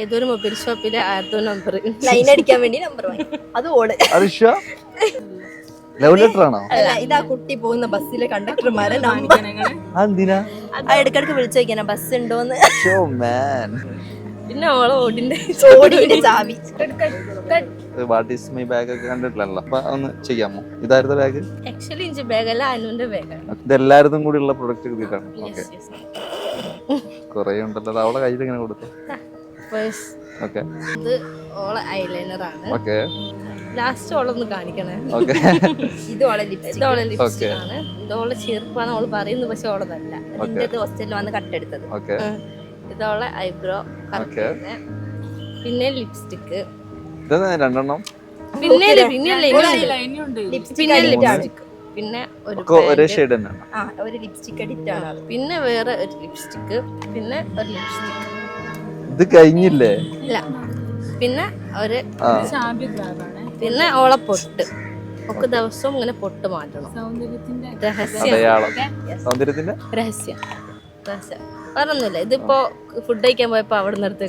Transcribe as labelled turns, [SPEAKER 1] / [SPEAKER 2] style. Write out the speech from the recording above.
[SPEAKER 1] ഏതൊരു മൊബൈൽ ഷോപ്പിലെ ആരോ number
[SPEAKER 2] line അടിക്കാൻ വേണ്ടി നമ്പർ വാങ്ങി. അത് ഓള്.
[SPEAKER 3] ലവ് ലെറ്റർ ആണോ?
[SPEAKER 2] അല്ല, ഇതാ കുട്ടി പോകുന്ന ബസ്സിലെ കണ്ടക്ടർമാരെ നമ്പർ. ഇടക്കിടക്ക് വിളിച്ചു നോക്കിയാ ബസ് ഉണ്ടോന്ന്.
[SPEAKER 1] പിന്നെ ഓളെ ഓടിന്റെ
[SPEAKER 2] ചാവി.
[SPEAKER 3] വാട്ട് ഈസ് മൈ ബാഗ് ഒക്കെ കണ്ടിട്ടില്ലല്ലോ. അപ്പൊ ഒന്ന് ചെയ്യാമോ? ഇതായിരുന്നു ബാഗ്?
[SPEAKER 1] ആക്ച്വലി ഇഞ്ച് ബാഗല്ല, അനുവിന്റെ ബാഗാണ്.
[SPEAKER 3] ഇത് എല്ലാവരും കൂടി ഉള്ള പ്രൊഡക്റ്റ് കിട്ടിയിട്ടാണ്. ഓക്കെ, കൊറേ ഉണ്ടല്ലോ. അവളെ കയ്യിൽ ഇങ്ങനെ കൊടുത്തു. ഓക്കെ,
[SPEAKER 1] ഇത് ഓളെ ഐലൈനർ ആണ്.
[SPEAKER 3] ഓക്കെ,
[SPEAKER 1] ലാസ്റ്റ് ഓളൊന്ന് കാണിക്കണേ.
[SPEAKER 3] ഓക്കെ,
[SPEAKER 2] ഇത് ഓളെ ലിപ്സ്റ്റിക്
[SPEAKER 1] ആണ്. ഇത് ഓളെ ചെറുപ്പാണ് ഓള് പറയുന്നത്, പക്ഷെ ഓളതല്ല.
[SPEAKER 2] ഇതിന്റെ ഹോസ്റ്റലിൽ വന്ന് കട്ടെടുത്തത്.
[SPEAKER 3] ഓക്കെ,
[SPEAKER 1] ഇതോളെ ഐബ്രോ, പിന്നെ ലിപ്സ്റ്റിക്,
[SPEAKER 3] രണ്ടെണ്ണം,
[SPEAKER 1] പിന്നെ
[SPEAKER 2] ലിപ്സ്റ്റിക്,
[SPEAKER 1] പിന്നെ
[SPEAKER 3] ഒരേ ഷെയ്ഡ് തന്നെ,
[SPEAKER 2] ഒരു ലിപ്സ്റ്റിക് എഡിറ്റ് ആണ്.
[SPEAKER 1] പിന്നെ വേറെ ഒരു ലിപ്സ്റ്റിക്, പിന്നെ ഒരു ലിപ്സ്റ്റിക്.
[SPEAKER 3] ഇത് കഴിഞ്ഞില്ലേ?
[SPEAKER 1] ഇല്ല, പിന്നെ ഒരു പിന്നെ ഓളെ പൊട്ട്. ഒക്കെ ദിവസവും ഇങ്ങനെ പൊട്ട് മാറ്റണം.
[SPEAKER 3] സൗന്ദര്യത്തിന്റെ
[SPEAKER 1] രഹസ്യം പറഞ്ഞൊന്നുമില്ല. ഇതിപ്പോ ഫുഡ് കഴിക്കാൻ പോയപ്പോ അവിടെ നിർത്തി